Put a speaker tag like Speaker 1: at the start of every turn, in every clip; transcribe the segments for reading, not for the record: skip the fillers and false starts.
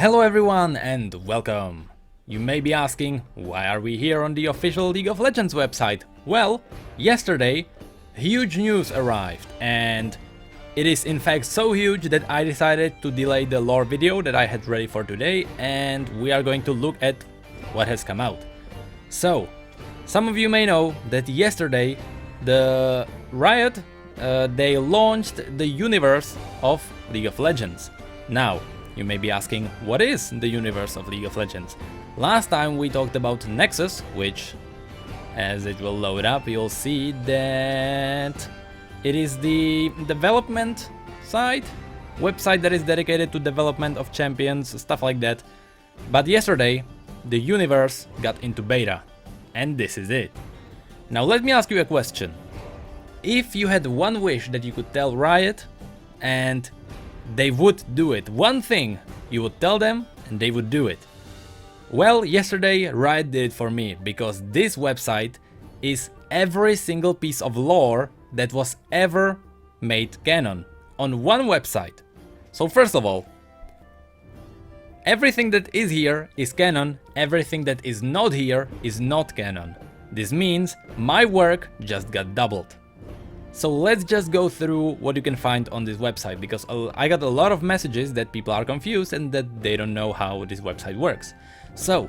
Speaker 1: Hello everyone and welcome! You may be asking, why are we here on the official League of Legends website? Well, yesterday, huge news arrived, and it is in fact so huge that I decided to delay the lore video that I had ready for today, and we are going to look at what has come out. So, some of you may know that yesterday the Riot they launched the universe of League of Legends. Now, you may be asking, what is the universe of League of Legends? Last time we talked about Nexus, which, as it will load up, you'll see that it is the development site, website that is dedicated to development of champions, stuff like that. But yesterday, the universe got into beta, and this is it. Now let me ask you a question. If you had one wish that you could tell Riot, and they would do it, one thing you would tell them and they would do it. Well, yesterday Riot did it for me, because this website is every single piece of lore that was ever made canon on one website. So first of all, everything that is here is canon, everything that is not here is not canon. This means my work just got doubled. So let's just go through what you can find on this website, because I got a lot of messages that people are confused and that they don't know how this website works. So,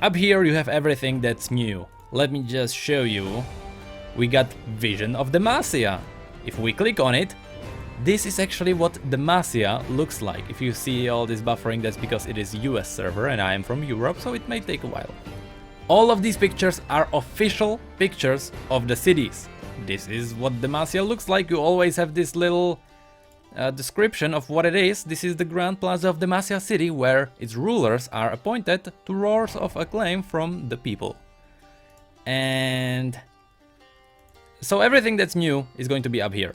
Speaker 1: up here you have everything that's new. Let me just show you. We got Vision of Demacia. If we click on it, this is actually what Demacia looks like. If you see all this buffering, that's because it is US server and I am from Europe, so it may take a while. All of these pictures are official pictures of the cities. This is what Demacia looks like. You always have this little description of what it is. This is the Grand Plaza of Demacia City, where its rulers are appointed to roars of acclaim from the people. And so everything that's new is going to be up here.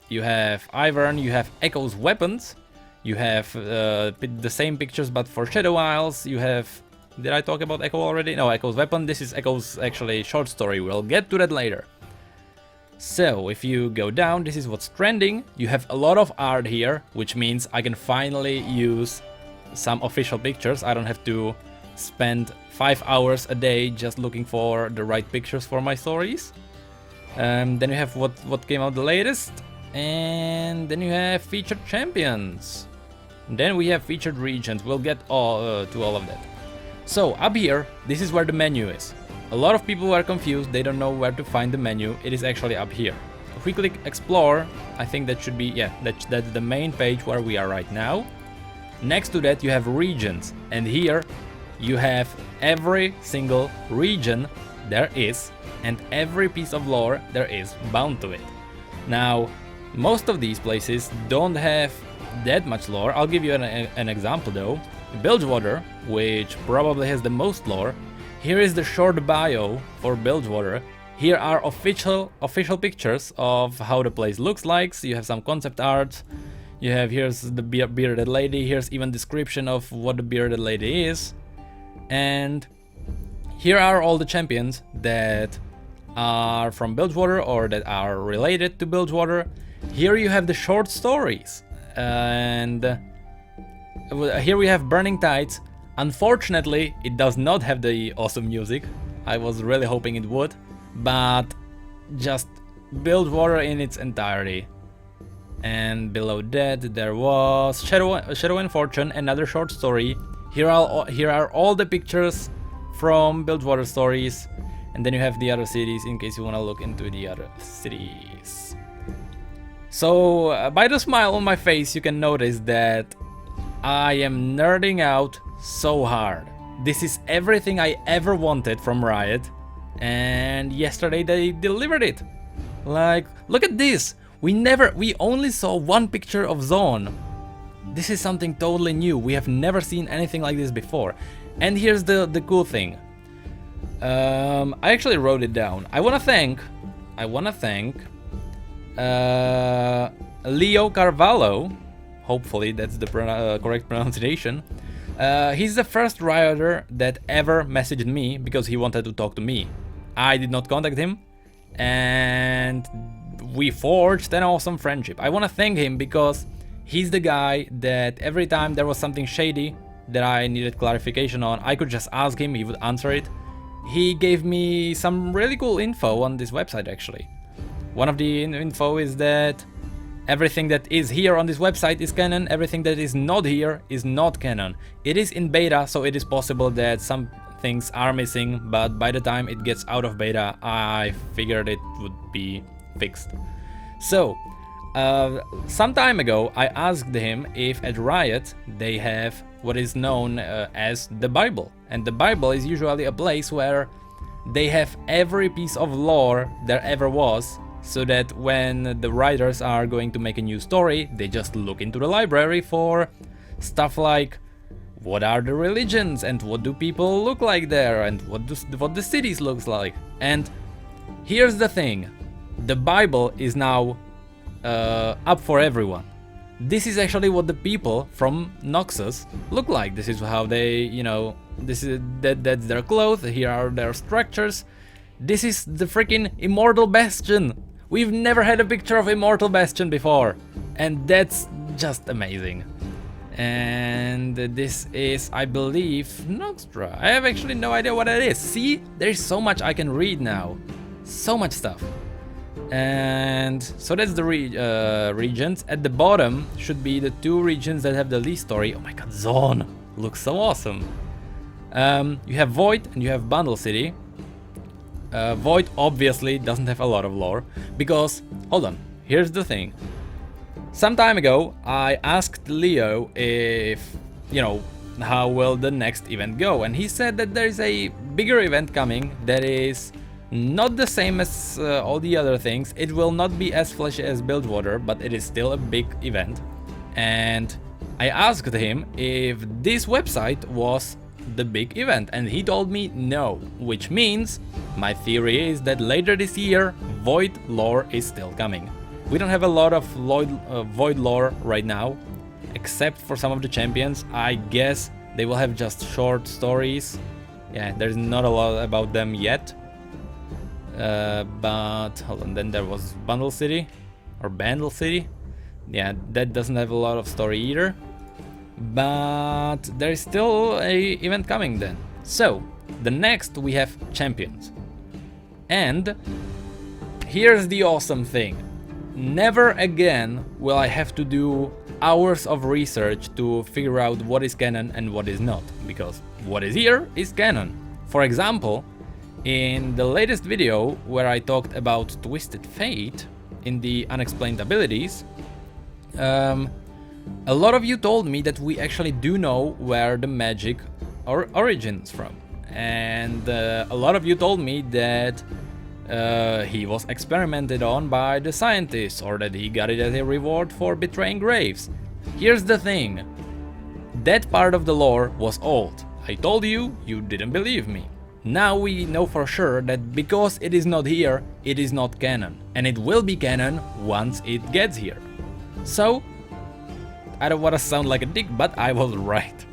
Speaker 1: You have Ivern, you have Echo's weapons, you have the same pictures but for Shadow Isles, you have... Did I talk about Echo already? No, Echo's weapon. This is Echo's actually short story. We'll get to that later. So, if you go down, this is what's trending. You have a lot of art here, which means I can finally use some official pictures. I don't have to spend 5 hours a day just looking for the right pictures for my stories. Then you have what came out the latest, and then you have featured champions. Then we have featured regions. We'll get to all of that. So, up here, this is where the menu is. A lot of people are confused, they don't know where to find the menu. It is actually up here. If we click explore, I think that should be, yeah, that's the main page where we are right now. Next to that you have regions, and here you have every single region there is, and every piece of lore there is bound to it. Now, most of these places don't have that much lore. I'll give you an example though. Bilgewater, which probably has the most lore. Here is the short bio for Bilgewater. Here are official pictures of how the place looks like. So you have some concept art. You have, here's the bearded lady. Here's even description of what the bearded lady is. And here are all the champions that are from Bilgewater or that are related to Bilgewater. Here you have the short stories. And here we have Burning Tides. Unfortunately, it does not have the awesome music. I was really hoping it would, but just Bilgewater in its entirety. And below that there was Shadow and Fortune, another short story. Here are all the pictures from Bilgewater stories, and then you have the other cities in case you want to look into the other cities. So by the smile on my face you can notice that I am nerding out so hard. This is everything I ever wanted from Riot, and yesterday they delivered it. Like, look at this. We only saw one picture of Zone. This is something totally new. We have never seen anything like this before. And here's the cool thing. I actually wrote it down. I wanna thank Leo Carvalho. Hopefully that's the correct pronunciation. He's the first Rioter that ever messaged me because he wanted to talk to me. I did not contact him, and we forged an awesome friendship. I want to thank him because he's the guy that every time there was something shady that I needed clarification on, I could just ask him, he would answer it. He gave me some really cool info on this website actually. One of the info is that everything that is here on this website is canon, everything that is not here is not canon. It is in beta, so it is possible that some things are missing, but by the time it gets out of beta, I figured it would be fixed. So, some time ago, I asked him if at Riot they have what is known as the Bible. And the Bible is usually a place where they have every piece of lore there ever was, so that when the writers are going to make a new story, they just look into the library for stuff like what are the religions and what do people look like there and what the cities looks like. And here's the thing, the Bible is now up for everyone. This is actually what the people from Noxus look like. This is how they, you know, that's their clothes, here are their structures. This is the freaking Immortal Bastion. We've never had a picture of Immortal Bastion before, and that's just amazing. And this is, I believe, Noxtra. I have actually no idea what it is. See, there's so much I can read now, so much stuff. And so that's the regions. At the bottom should be the two regions that have the least story. Oh my god, Zone looks so awesome. You have Void and you have Bundle City. Void obviously doesn't have a lot of lore, because, hold on, here's the thing. Some time ago, I asked Leo if, you know, how will the next event go, and he said that there's a bigger event coming that is not the same as all the other things. It will not be as flashy as Bilgewater, but it is still a big event. And I asked him if this website was the big event, and he told me no, which means my theory is that later this year Void lore is still coming. We don't have a lot of Void lore right now, except for some of the champions. I guess they will have just short stories. Yeah, there's not a lot about them yet. But hold on, then there was Bundle City or Bandle City. Yeah, that doesn't have a lot of story either. But there is still a event coming then. So the next we have champions, and here's the awesome thing. Never again will I have to do hours of research to figure out what is canon and what is not, because what is here is canon. For example, in the latest video where I talked about Twisted Fate in the unexplained abilities, a lot of you told me that we actually do know where the magic origins from, and a lot of you told me that he was experimented on by the scientists, or that he got it as a reward for betraying Graves. Here's the thing, that part of the lore was old. I told you, you didn't believe me. Now we know for sure that because it is not here, it is not canon, and it will be canon once it gets here. So, I don't want to sound like a dick, but I was right.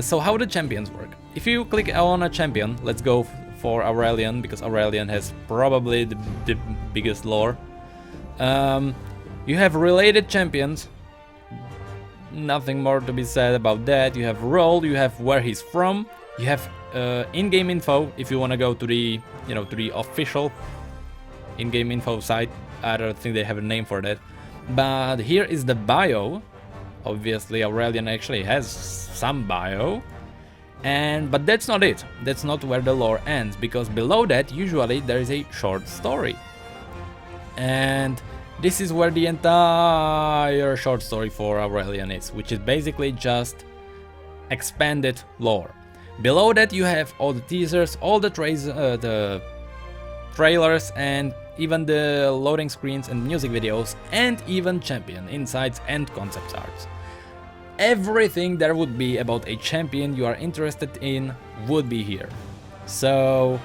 Speaker 1: So how do champions work? If you click on a champion, let's go for Aurelion, because Aurelion has probably the biggest lore. You have related champions. Nothing more to be said about that. You have role, you have where he's from, you have in-game info if you want to go to the, you know, to the official in-game info site. I don't think they have a name for that. But here is the bio. Obviously Aurelion actually has some bio, but that's not it. That's not where the lore ends, because below that usually there is a short story, and this is where the entire short story for Aurelion is, which is basically just expanded lore. Below that you have all the teasers, all the trailers, and even the loading screens and music videos, and even champion insights and concept arts. Everything there would be about a champion you are interested in would be here. So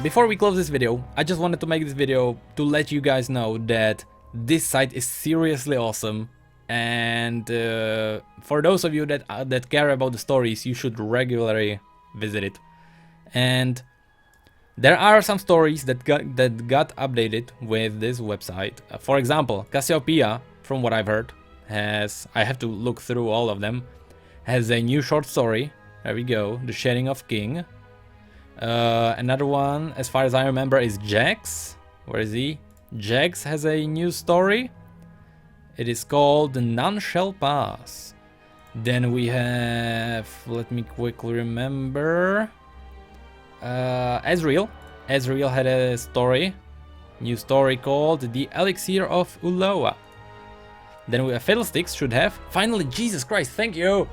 Speaker 1: before we close this video, I just wanted to make this video to let you guys know that this site is seriously awesome, and for those of you that care about the stories, you should regularly visit it. And there are some stories that got updated with this website. For example, Cassiopeia, from what I've heard, has, I have to look through all of them, has a new short story. There we go, The Shedding of King. Another one, as far as I remember, is Jax. Where is he? Jax has a new story. It is called None Shall Pass. Then we have, let me quickly remember, Ezreal. Ezreal had a story, new story called The Elixir of Uloa. Then we have Fiddlesticks should have, finally, Jesus Christ, thank you!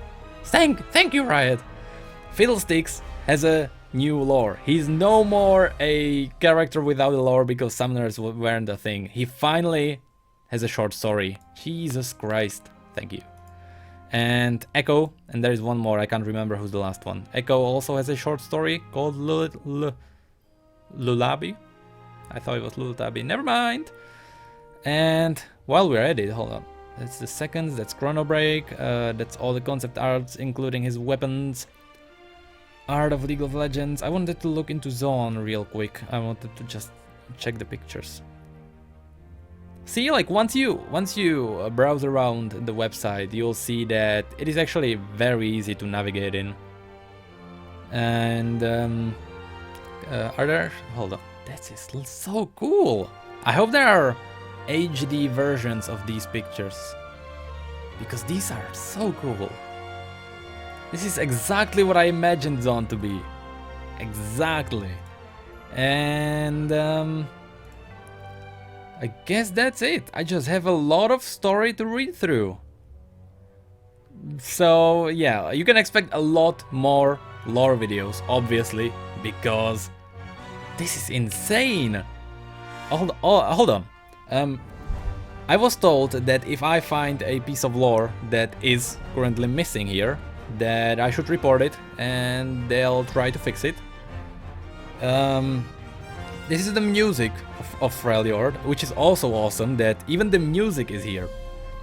Speaker 1: Thank you, Riot! Fiddlesticks has a new lore. He's no more a character without a lore because summoners weren't a thing. He finally has a short story. Jesus Christ, thank you. And Echo, and there is one more, I can't remember who's the last one. Echo also has a short story called Lulabi. I thought it was Lulutabi, never mind. And while we're at it, hold on. That's the seconds, that's Chrono Break, that's all the concept arts, including his weapons. Art of League of Legends. I wanted to look into Zone real quick. I wanted to just check the pictures. See, like once you browse around the website, you'll see that it is actually very easy to navigate in. And are there? Hold on, that is so cool. I hope there are HD versions of these pictures because these are so cool. This is exactly what I imagined Zone to be. Exactly. And I guess that's it. I just have a lot of story to read through. So yeah, you can expect a lot more lore videos, obviously, because this is insane. Hold on. I was told that if I find a piece of lore that is currently missing here, that I should report it and they'll try to fix it. This is the music of Freljord, which is also awesome that even the music is here.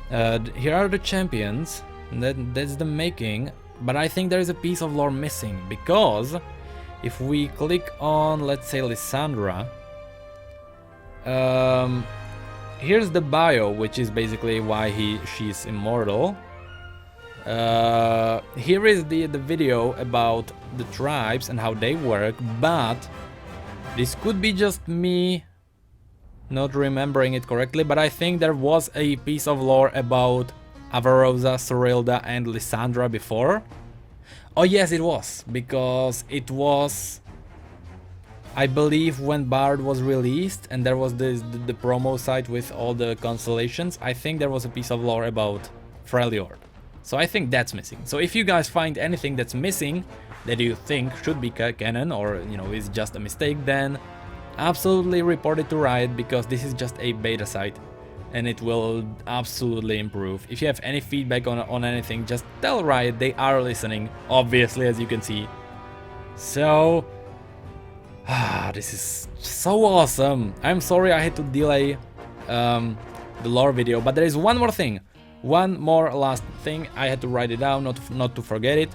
Speaker 1: Here are the champions, that's the making, but I think there is a piece of lore missing, because if we click on, let's say, Lissandra, here's the bio, which is basically why she's immortal. Here is the video about the tribes and how they work, but this could be just me not remembering it correctly, but I think there was a piece of lore about Avarosa, Sorilda and Lissandra before. Oh yes, it was, because it was, I believe, when Bard was released and there was the promo site with all the constellations. I think there was a piece of lore about Freljord. So I think that's missing. So if you guys find anything that's missing that you think should be canon, or is just a mistake, then absolutely report it to Riot, because this is just a beta site and it will absolutely improve. If you have any feedback on anything, just tell Riot, they are listening, obviously, as you can see. So this is so awesome. I'm sorry I had to delay the lore video, but there is one more thing. One more last thing, I had to write it down, not to forget it.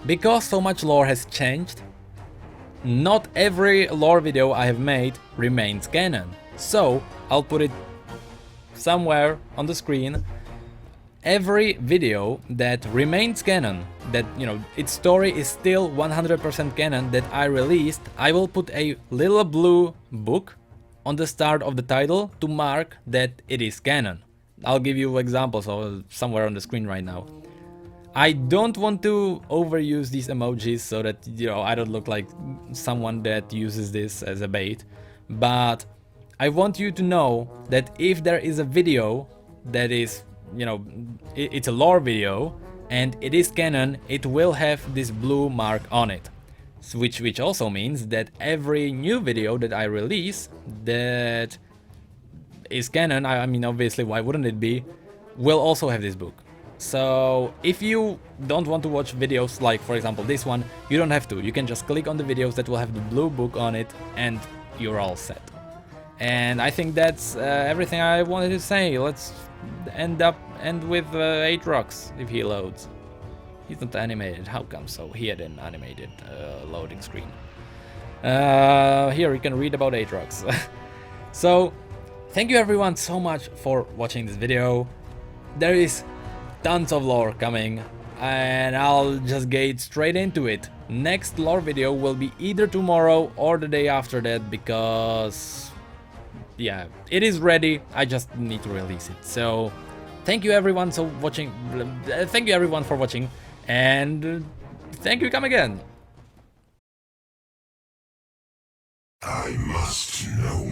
Speaker 1: Because so much lore has changed, not every lore video I have made remains canon. So I'll put it somewhere on the screen. Every video that remains canon, that its story is still 100% canon, that I released, I will put a little blue book on the start of the title to mark that it is canon. I'll give you examples somewhere on the screen right now. I don't want to overuse these emojis so that I don't look like someone that uses this as a bait, but I want you to know that if there is a video that is, it's a lore video and it is canon, it will have this blue mark on it, which also means that every new video that I release that is canon, I mean obviously why wouldn't it be, will also have this book. So if you don't want to watch videos like, for example, this one, you don't have to. You can just click on the videos that will have the blue book on it and you're all set. And I think that's everything I wanted to say. Let's end with Aatrox if he loads. He's not animated. How come so? He had an animated loading screen. Here you can read about Aatrox. So thank you everyone so much for watching this video. there is tons of lore coming, and I'll just get straight into it. Next lore video will be either tomorrow or the day after that, because yeah, it is ready. I just need to release it. So thank you everyone for watching. Thank you everyone for watching, and thank you, come again.
Speaker 2: I must know